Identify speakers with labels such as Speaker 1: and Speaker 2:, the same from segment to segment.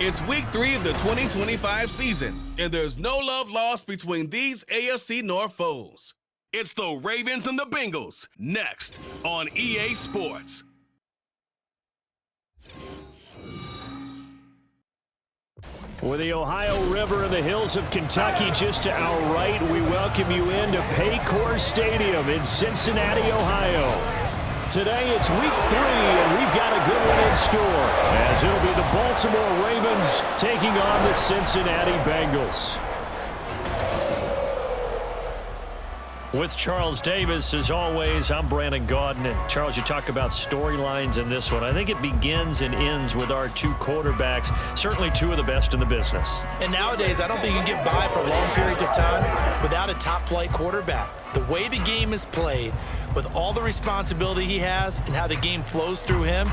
Speaker 1: It's week 3 of the 2025 season, and there's no love lost between these AFC North foes. It's the Ravens and the Bengals, next on EA Sports.
Speaker 2: With the Ohio River and the hills of Kentucky just to our right, we welcome you into Paycor Stadium in Cincinnati, Ohio. Today it's week 3, and we've got a good one in store, as it'll be the Baltimore Ravens taking on the Cincinnati Bengals. With Charles Davis, as always, I'm Brandon Gaudin. Charles, you talk about storylines in this one. I think it begins and ends with our two quarterbacks, certainly two of the best in the business.
Speaker 3: And nowadays, I don't think you can get by for long periods of time without a top-flight quarterback. The way the game is played, with all the responsibility he has and how the game flows through him,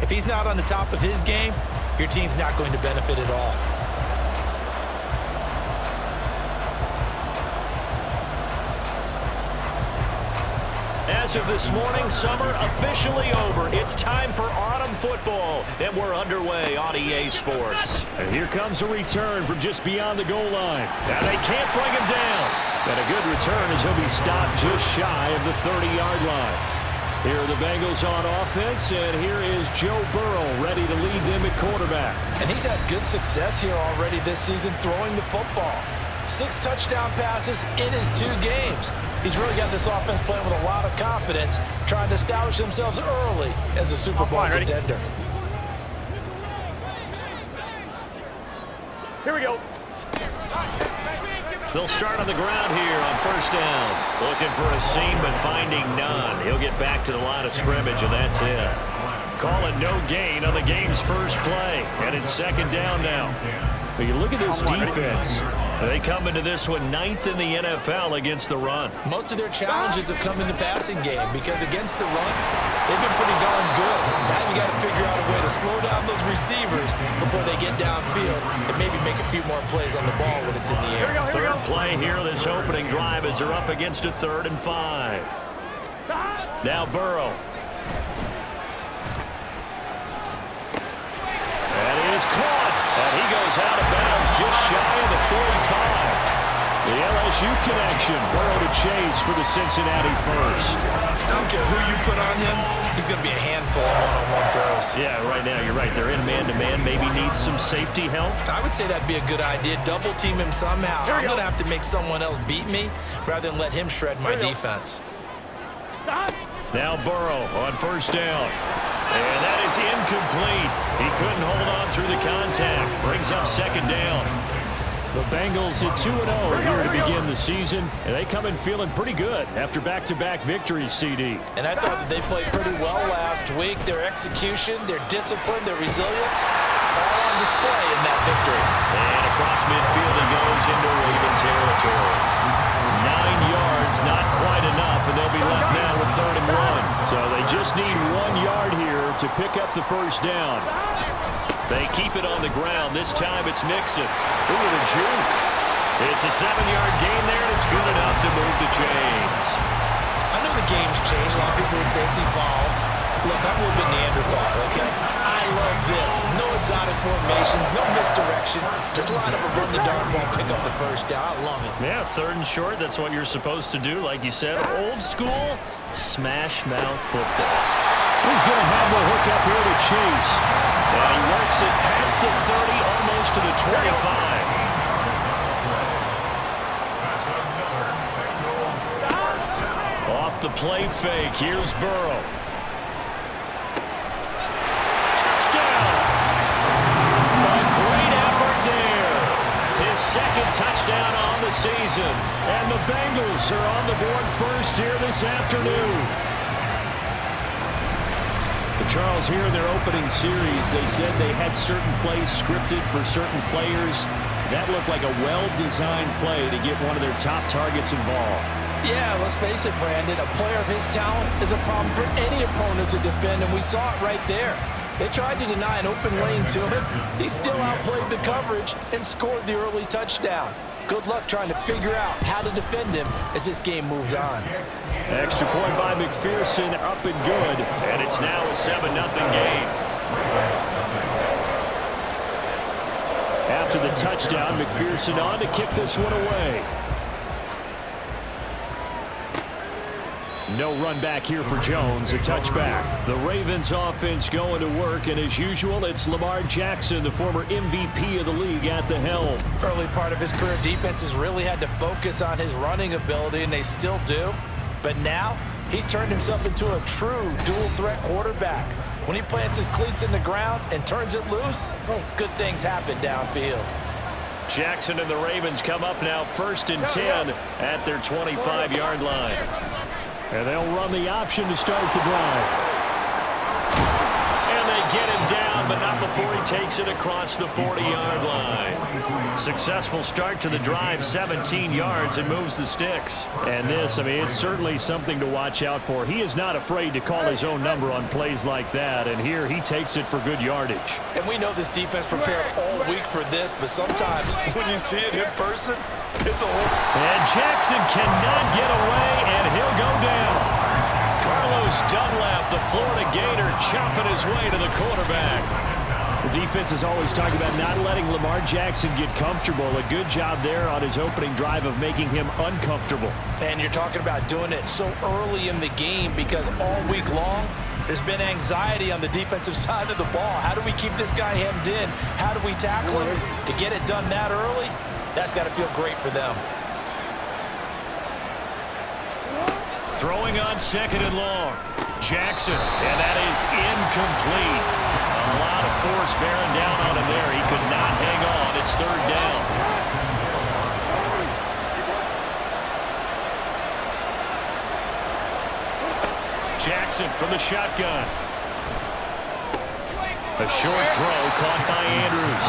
Speaker 3: if he's not on the top of his game, your team's not going to benefit at all.
Speaker 2: As of this morning, summer officially over. It's time for autumn football, and we're underway on EA Sports. And here comes a return from just beyond the goal line. Now they can't bring him down. And a good return as he'll be stopped just shy of the 30-yard line. Here are the Bengals on offense, and here is Joe Burrow ready to lead them at quarterback.
Speaker 3: And he's had good success here already this season throwing the football. 6 touchdown passes in his 2 games. He's really got this offense playing with a lot of confidence, trying to establish themselves early as a Super Bowl contender.
Speaker 2: Here we go. They'll start on the ground here on first down. Looking for a seam, but finding none. He'll get back to the line of scrimmage, and that's it. Calling no gain on the game's first play. And it's second down now. But you look at this defense. They come into this one 9th in the NFL against the run.
Speaker 3: Most of their challenges have come in the passing game because against the run, they've been pretty darn good. Now you got to figure out a way to slow down those receivers before they get downfield and maybe make a few more plays on the ball when it's in the air.
Speaker 2: Third play here, this opening drive as they're up against a 3rd and 5. Now Burrow. And he is caught. And he goes out of bounds just shy of the 45. The LSU connection. Burrow to Chase for the Cincinnati first.
Speaker 3: I don't care who you put on him. He's going to be a handful of one-on-one throws.
Speaker 2: Yeah, right now you're right. They're in man-to-man. Maybe needs some safety help.
Speaker 3: I would say that'd be a good idea. Double team him somehow. I'm going to have to make someone else beat me rather than let him shred my defense.
Speaker 2: Now Burrow on first down. And that is incomplete. He couldn't hold on through the contact. Brings up second down. The Bengals at 2-0 here to begin the season, and they come in feeling pretty good after back-to-back victories, CD.
Speaker 3: And I thought that they played pretty well last week. Their execution, their discipline, their resilience, all on display in that victory.
Speaker 2: And across midfield he goes into Raven territory. 9 yards, not quite enough, and they'll be left now with 3rd and 1. So they just need 1 yard here to pick up the first down. They keep it on the ground. This time it's Mixon. Ooh, the juke. It's a 7-yard gain there, and it's good enough to move the chains.
Speaker 3: I know the game's changed. A lot of people would say it's evolved. Look, I'm a little bit Neanderthal, okay? I love this. No exotic formations, no misdirection. Just line up and run the darn ball, pick up the first down. I love it.
Speaker 2: Yeah, 3rd and short, that's what you're supposed to do. Like you said, old school, smash mouth football. He's going to have the hook up here to Chase. And he works it past the 30, almost to the 25. Off the play fake, here's Burrow. Touchdown! A great effort there. His 2nd touchdown on the season. And the Bengals are on the board first here this afternoon. Charles, here in their opening series, they said they had certain plays scripted for certain players. That looked like a well-designed play to get one of their top targets involved.
Speaker 3: Yeah, let's face it, Brandon. A player of his talent is a problem for any opponent to defend, and we saw it right there. They tried to deny an open lane to him. He still outplayed the coverage and scored the early touchdown. Good luck trying to figure out how to defend him as this game moves on.
Speaker 2: Extra point by McPherson, up and good. And it's now a 7-0 game. After the touchdown, McPherson on to kick this one away. No run back here for Jones, a touchback. The Ravens offense going to work, and as usual, it's Lamar Jackson, the former MVP of the league, at the helm.
Speaker 3: Early part of his career, defenses really had to focus on his running ability, and they still do. But now, he's turned himself into a true dual-threat quarterback. When he plants his cleats in the ground and turns it loose, good things happen downfield.
Speaker 2: Jackson and the Ravens come up now 1st and 10 at their 25-yard line. And they'll run the option to start the drive. And they get him down, but not before he takes it across the 40-yard line. Successful start to the drive, 17 yards, and moves the sticks. And this, I mean, it's certainly something to watch out for. He is not afraid to call his own number on plays like that, and here he takes it for good yardage.
Speaker 3: And we know this defense prepared all week for this, but sometimes when you see it in person, it's a whole...
Speaker 2: And Jackson cannot get away, and he'll go down. Carlos Dunlap, the Florida Gator, chopping his way to the quarterback. The defense is always talking about not letting Lamar Jackson get comfortable. A good job there on his opening drive of making him uncomfortable.
Speaker 3: And you're talking about doing it so early in the game because all week long, there's been anxiety on the defensive side of the ball. How do we keep this guy hemmed in? How do we tackle him? To get it done that early, that's got to feel great for them.
Speaker 2: Throwing on 2nd and long. Jackson, and that is incomplete. A lot of force bearing down on him there. He could not hang on. It's 3rd down. Jackson from the shotgun. A short throw caught by Andrews.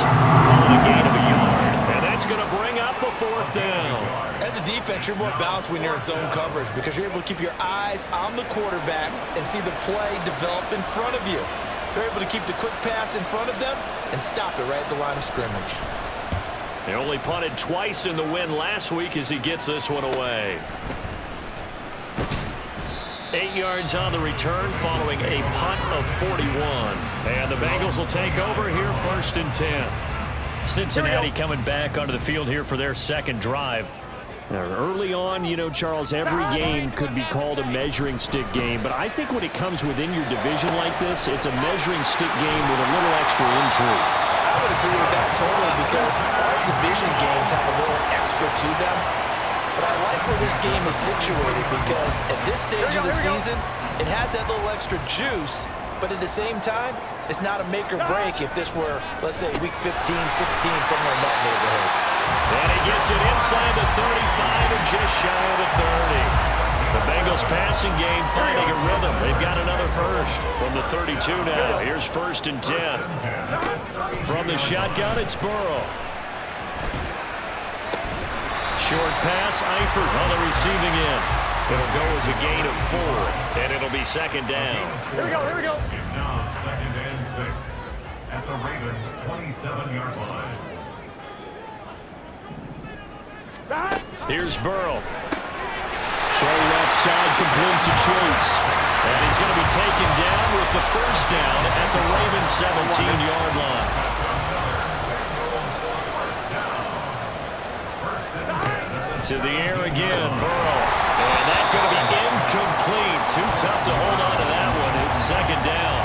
Speaker 2: Calling a gain of a yard. And that's going to bring up a 4th down.
Speaker 3: As a defense, you're more balanced when you're in zone coverage because you're able to keep your eyes on the quarterback and see the play develop in front of you. They're able to keep the quick pass in front of them and stop it right at the line of scrimmage.
Speaker 2: They only punted twice in the win last week as he gets this one away. 8 yards on the return following a punt of 41. And the Bengals will take over here 1st and 10. Cincinnati coming back onto the field here for their 2nd drive. Now, early on, you know, Charles, every game could be called a measuring stick game, but I think when it comes within your division like this, it's a measuring stick game with a little extra intrigue.
Speaker 3: I would agree with that totally because our division games have a little extra to them. But I like where this game is situated because at this stage of the season, it has that little extra juice, but at the same time, it's not a make or break if this were, let's say, week 15, 16, somewhere in that neighborhood.
Speaker 2: And he gets it inside the 35 and just shy of the 30. The Bengals passing game finding a rhythm. They've got another first from the 32 now. Here's 1st and 10. From the shotgun, it's Burrow. Short pass, Eifert on the receiving end. It'll go as a gain of 4, and it'll be 2nd down.
Speaker 4: Here we go. It's now 2nd and 6 at the Ravens' 27-yard line.
Speaker 2: Here's Burrow. Throw left side, complete to Chase. And he's going to be taken down with the 1st down at the Ravens' 17-yard line. To the air again, Burrow. And that's going to be incomplete. Too tough to hold on to that one. It's 2nd down.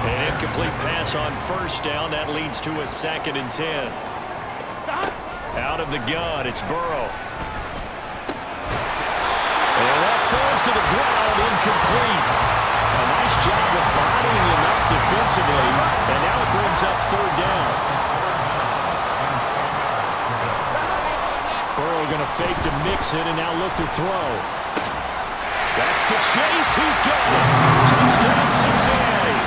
Speaker 2: An incomplete pass on 1st down. That leads to a 2nd and 10. Out of the gun, it's Burrow. And that falls to the ground, incomplete. A nice job of bodying him up defensively, and now it brings up 3rd down. Burrow going to fake to Mixon and now look to throw. That's to Chase, he's got it. Touchdown Cincinnati.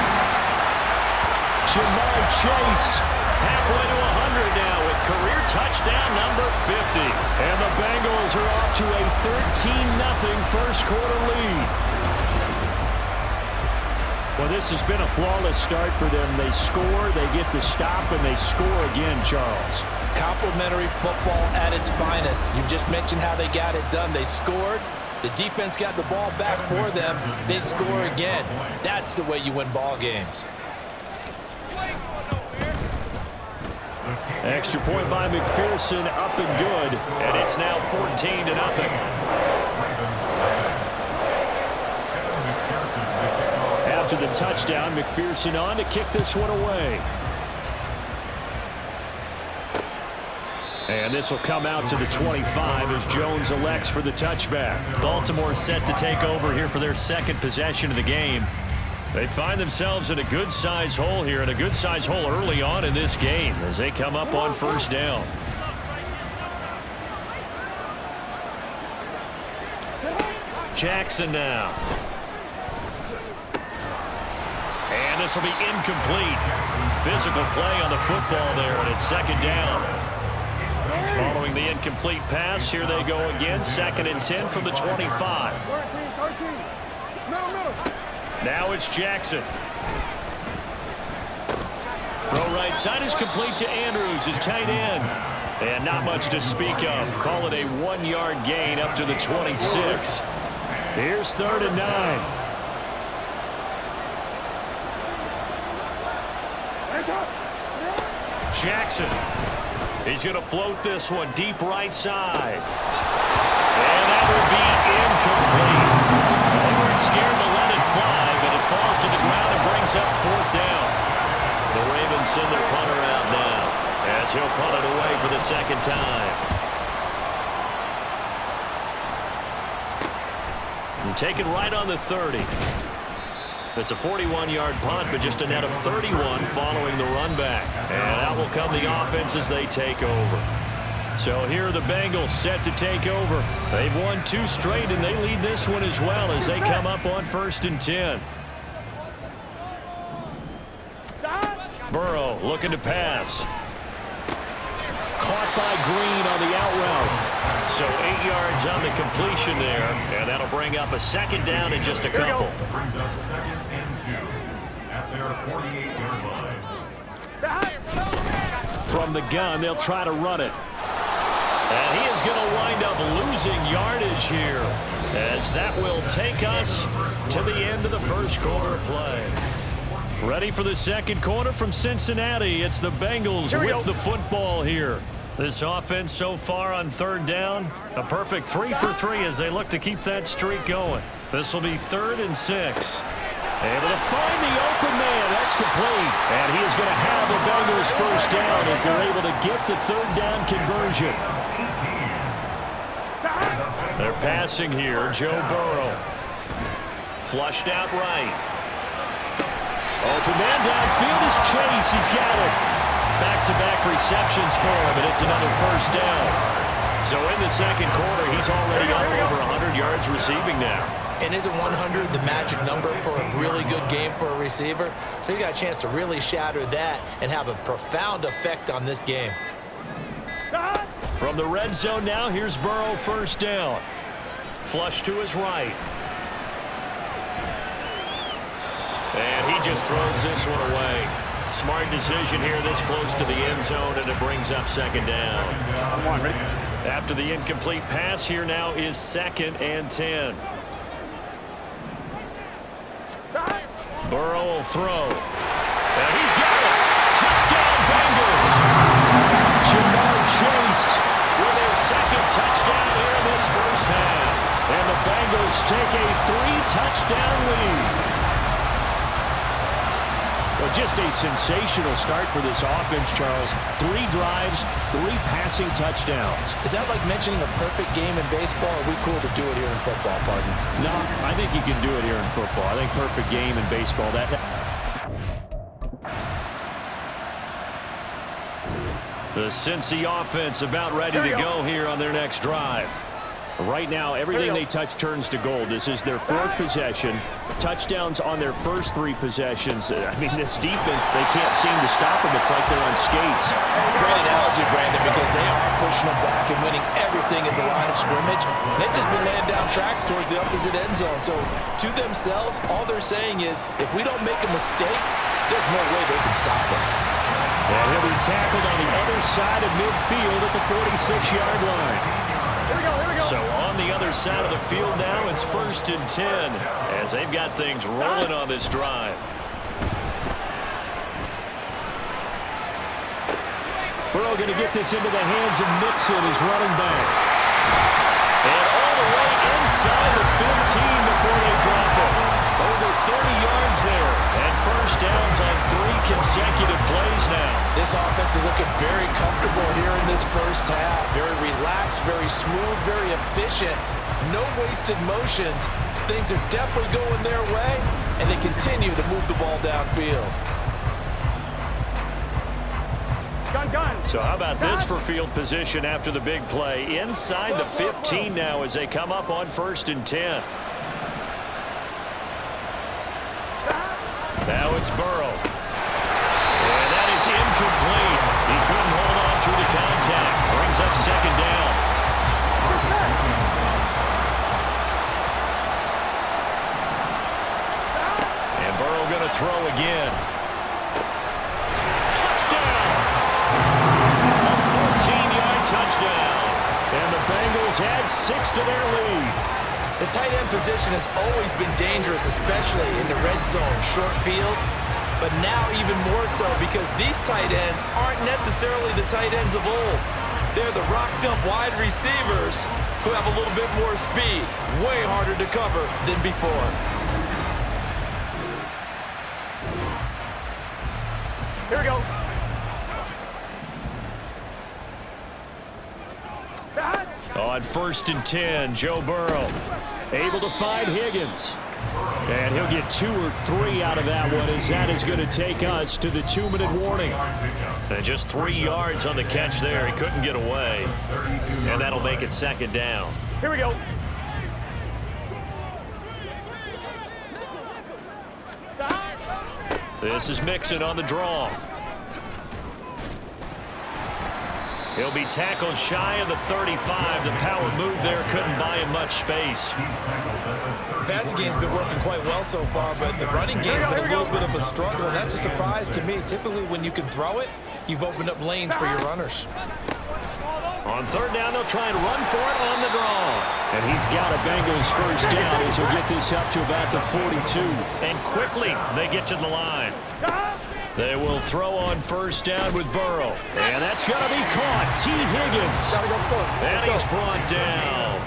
Speaker 2: Jamar Chase halfway to 100 now with career touchdown number 50. And the Bengals are off to a 13-0 first quarter lead. Well, this has been a flawless start for them. They score, they get the stop, and they score again, Charles.
Speaker 3: Complimentary football at its finest. You just mentioned how they got it done. They scored. The defense got the ball back for them. They score again. That's the way you win ball games.
Speaker 2: Extra point by McPherson, up and good, and it's now 14-0. After the touchdown, McPherson on to kick this one away. And this will come out to the 25 as Jones elects for the touchback. Baltimore set to take over here for their second possession of the game. They find themselves in a good-sized hole here, and a good-sized hole early on in this game as they come up on first down. Jackson now. And this will be incomplete. Physical play on the football there, and it's second down. Following the incomplete pass, here they go again. 2nd and 10 from the 25. Now it's Jackson. Throw right side is complete to Andrews, his tight end. And not much to speak of. Call it a 1-yard gain up to the 26. Here's 3rd and 9. Jackson. He's going to float this one deep right side. And that will be incomplete. They weren't scared to let it fly, but it falls to the ground and brings up 4th down. The Ravens send their punter out now as he'll punt it away for the second time. And taken right on the 30. It's a 41-yard punt, but just a net of 31 following the run back. And out will come the offense as they take over. So here are the Bengals set to take over. They've won 2 straight, and they lead this one as well as they come up on 1st and 10. Burrow looking to pass. Caught by Green on the out route. So 8 yards on the completion there, and that'll bring up a second down in just a couple.
Speaker 4: Brings up 2nd and 2 at their 48-yard line.
Speaker 2: From the gun, they'll try to run it. And he is going to wind up losing yardage here, as that will take us to the end of the first quarter play. Ready for the second quarter from Cincinnati. It's the Bengals with the football here. This offense so far on 3rd down, a perfect 3 for 3 as they look to keep that streak going. This will be 3rd and 6. Able to find the open man. That's complete. And he is going to have the Bengals first down as they're able to get the 3rd down conversion. They're passing here. Joe Burrow. Flushed out right. Open man downfield is Chase. He's got it. Back-to-back receptions for him, and it's another first down. So in the second quarter, he's already up over 100 yards receiving now.
Speaker 3: And isn't 100 the magic number for a really good game for a receiver? So he got a chance to really shatter that and have a profound effect on this game.
Speaker 2: From the red zone now, here's Burrow, first down. Flush to his right. And he just throws this one away. Smart decision here this close to the end zone, and it brings up second down. After the incomplete pass, here now is 2nd and 10. Burrow will throw. And he's got it. Touchdown, Bengals. Jamar Chase with his 2nd touchdown here in this first half. And the Bengals take a 3-touchdown lead. Well, just a sensational start for this offense, Charles. 3 drives, 3 passing touchdowns.
Speaker 3: Is that like mentioning a perfect game in baseball? Or are we cool to do it here in football, partner?
Speaker 2: No, I think you can do it here in football. I think perfect game in baseball. The Cincy offense about ready to go here on their next drive. Right now, everything they touch turns to gold. This is their 4th possession. Touchdowns on their first 3 possessions. I mean, this defense, they can't seem to stop them. It's like they're on skates.
Speaker 3: Great analogy, Brandon, because they are pushing them back and winning everything at the line of scrimmage. They've just been laying down tracks towards the opposite end zone. So to themselves, all they're saying is, if we don't make a mistake, there's no way they can stop us.
Speaker 2: And he'll be tackled on the other side of midfield at the 46-yard line. So on the other side of the field now, it's 1st and 10 as they've got things rolling on this drive. Burrow going to get this into the hands of Mixon, his running back. And all the way inside the 15 before they drop it. Over 30 yards there. And first downs on 3 consecutive plays now.
Speaker 3: This offense is looking very comfortable here in this first half. Very relaxed, very smooth, very efficient. No wasted motions. Things are definitely going their way, and they continue to move the ball downfield.
Speaker 2: So how about this for field position after the big play? Inside the 15 now as they come up on 1st and 10. Now it's Burrow. And that is incomplete. He couldn't hold on through the contact. Brings up 2nd down. And Burrow going to throw again. Touchdown! A 14-yard touchdown. And the Bengals add 6 to their lead.
Speaker 3: The tight end position has always been dangerous, especially in the red zone, short field. But now even more so because these tight ends aren't necessarily the tight ends of old. They're the rocked-up wide receivers who have a little bit more speed. Way harder to cover than before.
Speaker 5: Here we go.
Speaker 2: On 1st and 10, Joe Burrow able to find Higgins. And he'll get 2 or 3 out of that one as that is going to take us to the 2-minute warning. And just 3 yards on the catch there. He couldn't get away. And that'll make it 2nd down.
Speaker 5: Here we go.
Speaker 2: This is Mixon on the draw. He'll be tackled shy of the 35. The power move there couldn't buy him much space.
Speaker 3: The passing game's been working quite well so far, but the running game's been a little bit of a struggle, and that's a surprise to me. Typically, when you can throw it, you've opened up lanes for your runners.
Speaker 2: On 3rd down, they'll try and run for it on the draw. And he's got a Bengals first down as he'll get this up to about the 42. And quickly, they get to the line. They will throw on 1st down with Burrow. And that's going to be caught. T. Higgins. And he's brought down.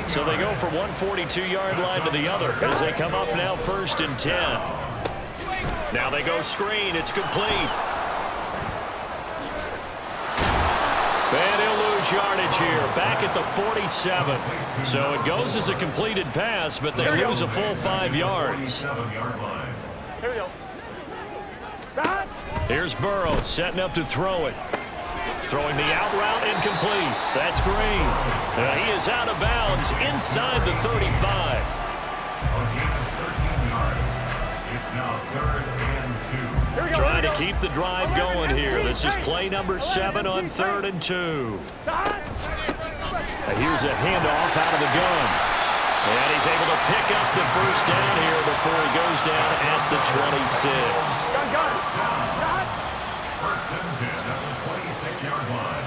Speaker 2: So they go from 142-yard line to the other as they come up now 1st and 10. Now they go screen. It's complete. And he'll lose yardage here. Back at the 47. So it goes as a completed pass, but they lose a full 5 yards.
Speaker 5: Here we go.
Speaker 2: Here's Burrow setting up to throw it. Throwing the out route incomplete. That's Green. He is out of bounds inside the 35.
Speaker 4: It's now 3rd and 2.
Speaker 2: Trying to keep the drive going here. This is play number 7 on 3rd and 2. Here's a handoff out of the gun. And he's able to pick up the first down here before he goes down at the 26.
Speaker 4: First and 10 at the 26-yard line.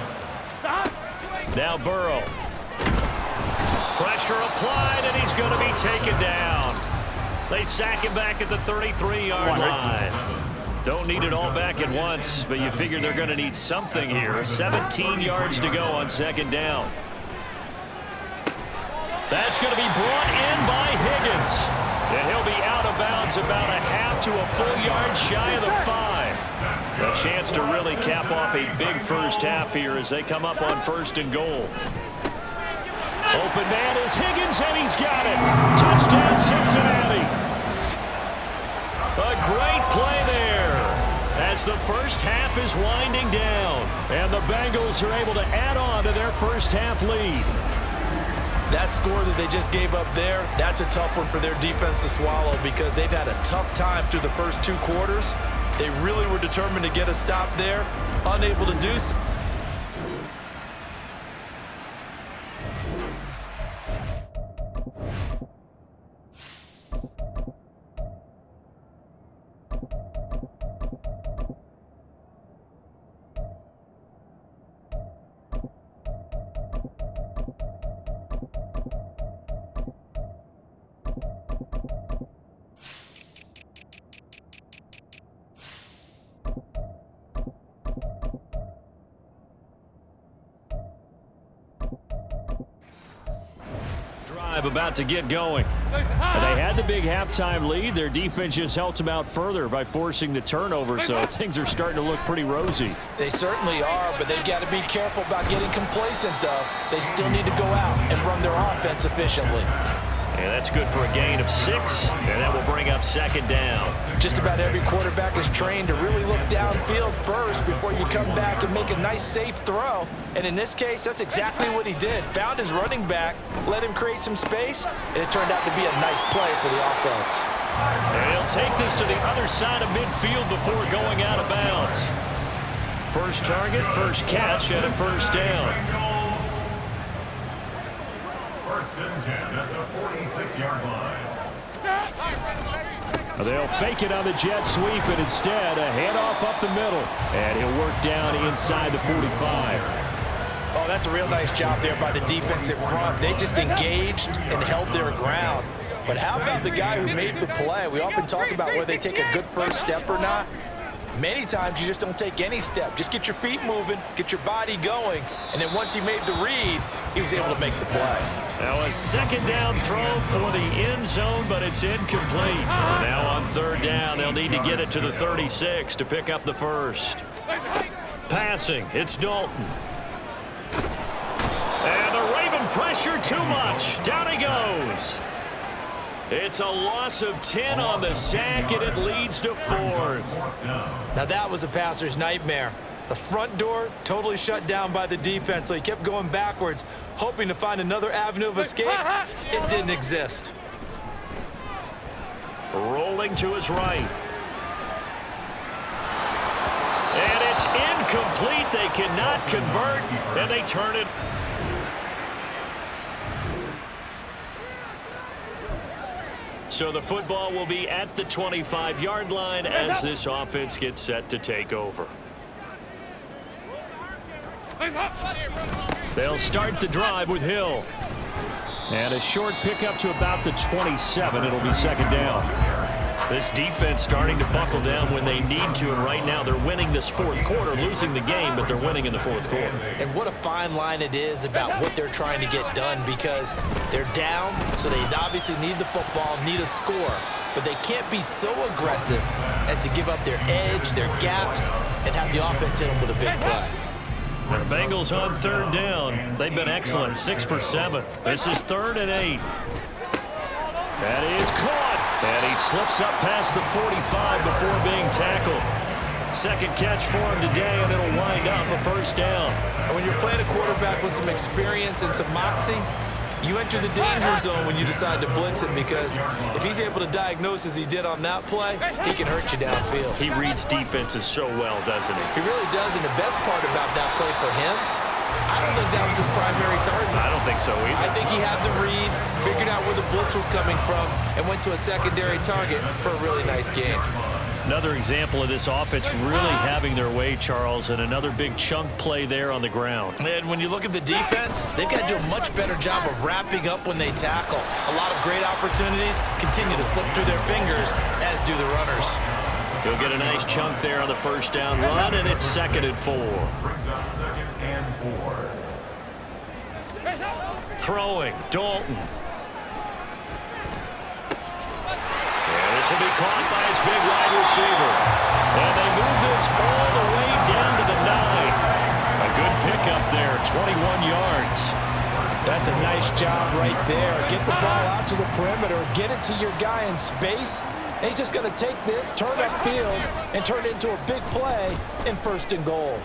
Speaker 2: Now Burrow. Pressure applied, and he's going to be taken down. They sack him back at the 33-yard line. Don't need it all back at once, but you figure they're going to need something here. 17 yards to go on 2nd down. That's going to be brought in by Higgins. And he'll be out of bounds about a half to a full yard shy of the 5. A chance to really cap off a big first half here as they come up on 1st and goal. Open man is Higgins, and he's got it. Touchdown, Cincinnati. A great play there as the first half is winding down. And the Bengals are able to add on to their first half lead.
Speaker 3: That score that they just gave up there, that's a tough one for their defense to swallow because they've had a tough time through the first 2 quarters. They really were determined to get a stop there, unable to do so.
Speaker 2: About to get going. They had the big halftime lead. Their defense just helped them out further by forcing the turnover, so things are starting to look pretty rosy.
Speaker 3: They certainly are, but they've got to be careful about getting complacent, though. They still need to go out and run their offense efficiently.
Speaker 2: And that's good for a gain of 6, and that will bring up 2nd down.
Speaker 3: Just about every quarterback is trained to really look downfield first before you come back and make a nice, safe throw. And in this case, that's exactly what he did. Found his running back, let him create some space, and it turned out to be a nice play for the offense.
Speaker 2: And he'll take this to the other side of midfield before going out of bounds. First target, first catch, and a 1st down.
Speaker 4: First and 10 at the 46-yard line.
Speaker 2: They'll fake it on the jet sweep, and instead a handoff up the middle. And he'll work down inside the 45.
Speaker 3: Oh, that's a real nice job there by the defensive front. They just engaged and held their ground. But how about the guy who made the play? We often talk about whether they take a good first step or not. Many times you just don't take any step. Just get your feet moving, get your body going, and then once he made the read, he was able to make the play.
Speaker 2: Now a 2nd down throw for the end zone, but it's incomplete. Now on 3rd down, they'll need to get it to the 36 to pick up the 1st. Passing, it's Dalton. And the Raven pressure too much. Down he goes. It's a loss of 10 on the sack, and it leads to 4th.
Speaker 3: Now that was a passer's nightmare. The front door totally shut down by the defense, so he kept going backwards, hoping to find another avenue of escape. It didn't exist.
Speaker 2: Rolling to his right. And it's incomplete. They cannot convert, and they turn it. So the football will be at the 25-yard line as this offense gets set to take over. They'll start the drive with Hill. And a short pickup to about the 27. It'll be 2nd down. This defense starting to buckle down when they need to, and right now they're winning this 4th quarter, losing the game, but they're winning in the 4th quarter.
Speaker 3: And what a fine line it is about what they're trying to get done, because they're down, so they obviously need the football, need a score, but they can't be so aggressive as to give up their edge, their gaps, and have the offense hit them with a big play.
Speaker 2: The Bengals on 3rd down. They've been excellent, 6 for 7. This is 3rd and 8. That is caught. And he slips up past the 45 before being tackled. 2nd catch for him today, and it'll wind up a 1st down.
Speaker 3: And when you're playing a quarterback with some experience and some moxie, you enter the danger zone when you decide to blitz him, because if he's able to diagnose as he did on that play, he can hurt you downfield.
Speaker 2: He reads defenses so well, doesn't he?
Speaker 3: He really does, and the best part about that play for him, I don't think that was his primary target.
Speaker 2: I don't think so either.
Speaker 3: I think he had the read, figured out where the blitz was coming from, and went to a secondary target for a really nice gain.
Speaker 2: Another example of this offense really having their way, Charles, and another big chunk play there on the ground.
Speaker 3: And when you look at the defense, they've got to do a much better job of wrapping up when they tackle. A lot of great opportunities continue to slip through their fingers, as do the runners.
Speaker 2: He'll get a nice chunk there on the 1st down run, and it's 2nd and 4.
Speaker 4: Brings up 2nd and 4.
Speaker 2: Throwing, Dalton. And this will be caught by his big wide receiver. And they move this all the way down to the 9. A good pickup there, 21 yards.
Speaker 3: That's a nice job right there. Get the ball out to the perimeter, get it to your guy in space. And he's just going to take this, turn upfield, and turn it into a big play in 1st and goal.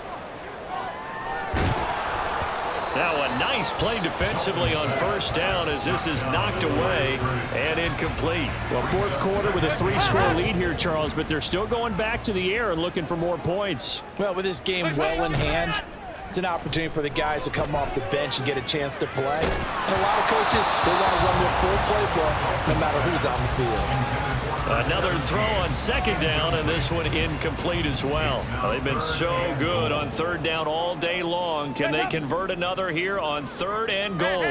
Speaker 2: Now a nice play defensively on first down as this is knocked away and incomplete.
Speaker 6: Well, fourth quarter with a 3-score lead here, Charles, but they're still going back to the air and looking for more points.
Speaker 3: Well, with this game well in hand, it's an opportunity for the guys to come off the bench and get a chance to play. And a lot of coaches, they want to run their full playbook no matter who's on the field.
Speaker 2: Another throw on second down, and this one incomplete as well. They've been so good on third down all day long. Can they convert another here on third and goal?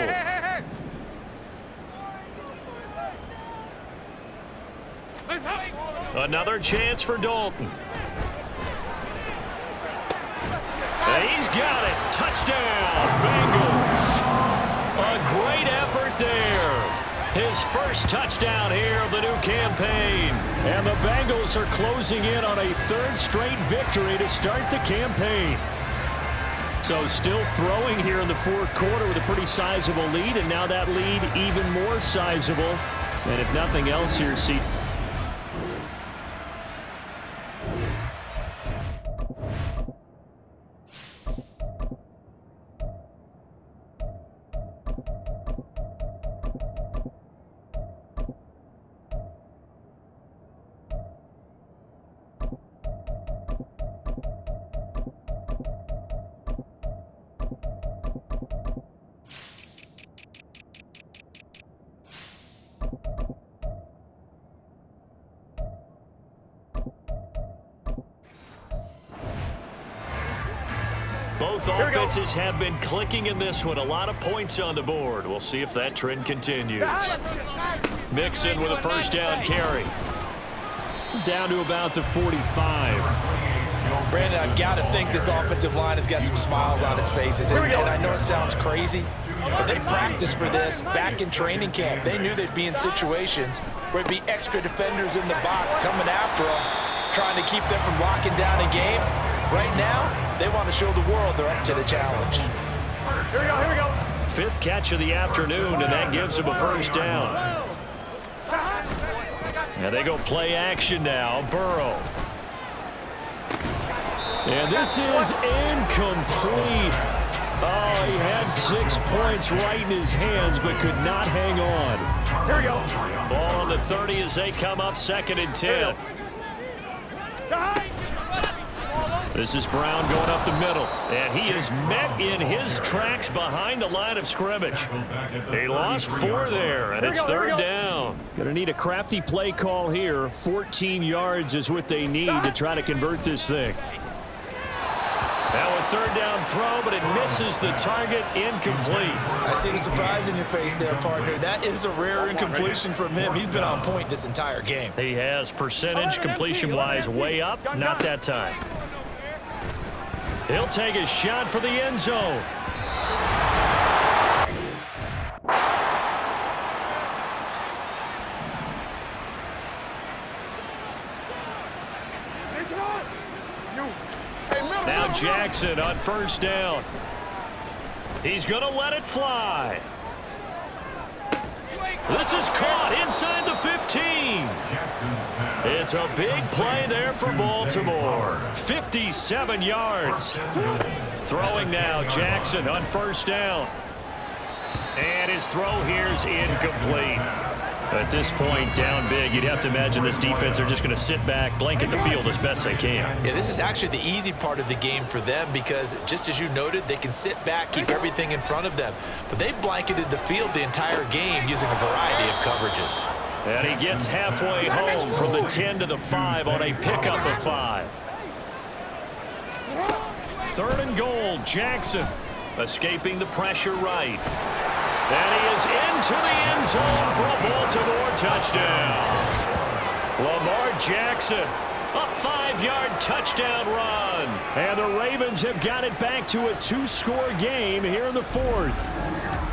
Speaker 2: Another chance for Dalton. And he's got it. Touchdown, Bengals. A great effort there. His first touchdown here of the new campaign.
Speaker 6: And the Bengals are closing in on a third straight victory to start the campaign. So still throwing here in the fourth quarter with a pretty sizable lead, and now that lead even more sizable. And if nothing else here, see.
Speaker 2: Both offenses have been clicking in this one. A lot of points on the board. We'll see if that trend continues. Mixon with a first down carry.
Speaker 6: Down to about the 45.
Speaker 3: Brandon, I've got to think this offensive line has got some smiles on its faces. And I know it sounds crazy, but they practiced for this back in training camp. They knew they'd be in situations where it'd be extra defenders in the box coming after them, trying to keep them from locking down a game. Right now, they want to show the world they're up to the challenge.
Speaker 5: Here we go, here we go.
Speaker 2: Fifth catch of the afternoon, and that gives them a first down. Now they go play action now. Burrow.
Speaker 6: And this is incomplete. Oh, he had 6 points right in his hands, but could not hang on.
Speaker 5: Here we go.
Speaker 2: Ball on the 30 as they come up second and 10. This is Brown going up the middle, and he is met in his tracks behind the line of scrimmage. They lost 4 there, and it's third down.
Speaker 6: Going to need a crafty play call here. 14 yards is what they need to try to convert this thing.
Speaker 2: Now a third down throw, but it misses the target, incomplete.
Speaker 3: I see the surprise in your face there, partner. That is a rare incompletion from him. He's been on point this entire game.
Speaker 2: He has percentage completion-wise way up, not that time. He'll take a shot for the end zone. Now Jackson on first down. He's going to let it fly. This is caught inside the 15. It's a big play there for Baltimore. 57 yards. Throwing now, Jackson on first down. And his throw here is incomplete. At this point, down big, you'd have to imagine this defense are just going to sit back, blanket the field as best they can.
Speaker 3: Yeah, this is actually the easy part of the game for them because, just as you noted, they can sit back, keep everything in front of them. But they've blanketed the field the entire game using a variety of coverages.
Speaker 2: And he gets halfway home from the 10 to the 5 on a pickup of 5. Third and goal, Jackson escaping the pressure right. And he is into the end zone for a Baltimore touchdown. Lamar Jackson, a 5-yard touchdown run.
Speaker 6: And the Ravens have got it back to a 2-score game here in the fourth.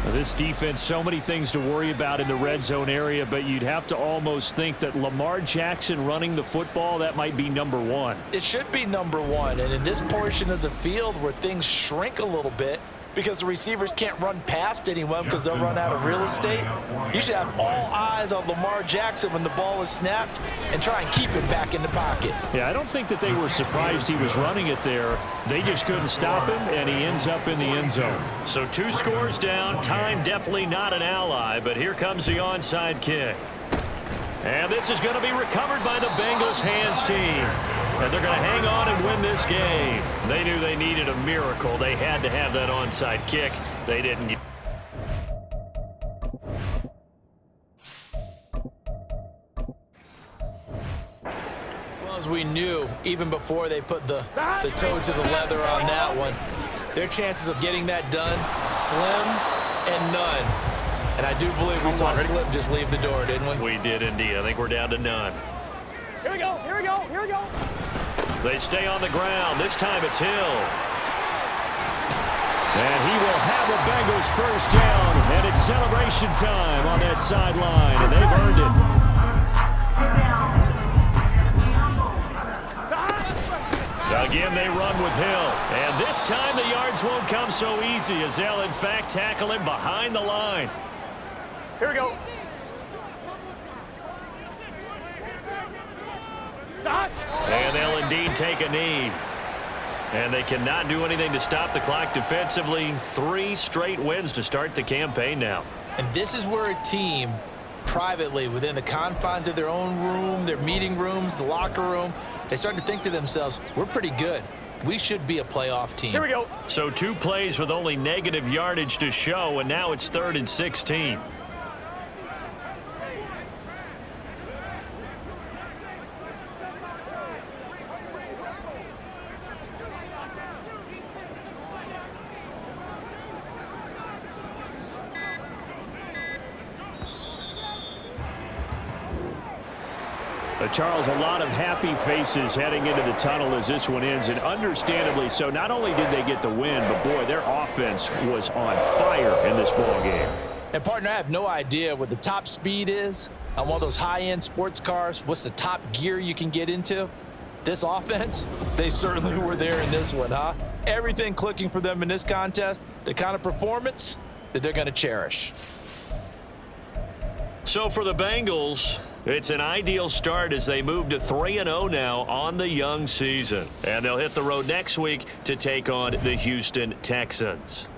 Speaker 6: This defense, so many things to worry about in the red zone area, but you'd have to almost think that Lamar Jackson running the football, that might be number 1.
Speaker 3: It should be number 1, and in this portion of the field where things shrink a little bit, because the receivers can't run past anyone because they'll run out of real estate. You should have all eyes on Lamar Jackson when the ball is snapped and try and keep him back in the pocket.
Speaker 6: Yeah, I don't think that they were surprised he was running it there. They just couldn't stop him, and he ends up in the end zone. So 2 scores down. Time definitely not an ally, but here comes the onside kick. And this is going to be recovered by the Bengals hands team. And they're going to hang on and win this game. They knew they needed a miracle. They had to have that onside kick. They didn't get.
Speaker 3: Well, as we knew, even before they put the toe to the leather on that one, their chances of getting that done, slim and none. And I do believe we saw Slim just leave the door, didn't we?
Speaker 6: We did indeed. I think we're down to none.
Speaker 5: Here we go, here we go, here we go.
Speaker 6: They stay on the ground. This time it's Hill. And he will have the Bengals first down. And it's celebration time on that sideline. And they've earned it. Again, they run with Hill. And this time the yards won't come so easy as they'll, in fact, tackle him behind the line.
Speaker 5: Here we go.
Speaker 6: And they'll indeed take a knee. And they cannot do anything to stop the clock defensively. 3 straight wins to start the campaign now.
Speaker 3: And this is where a team, privately, within the confines of their own room, their meeting rooms, the locker room, they start to think to themselves, we're pretty good. We should be a playoff team.
Speaker 5: Here we go.
Speaker 6: So 2 plays with only negative yardage to show, and now it's 3rd and 16. Charles, a lot of happy faces heading into the tunnel as this one ends, and understandably so. Not only did they get the win, but, boy, their offense was on fire in this ball game.
Speaker 3: And, partner, I have no idea what the top speed is on one of those high-end sports cars. What's the top gear you can get into? This offense, they certainly were there in this one, huh? Everything clicking for them in this contest, the kind of performance that they're going to cherish.
Speaker 6: So for the Bengals, it's an ideal start as they move to 3-0 now on the young season. And they'll hit the road next week to take on the Houston Texans.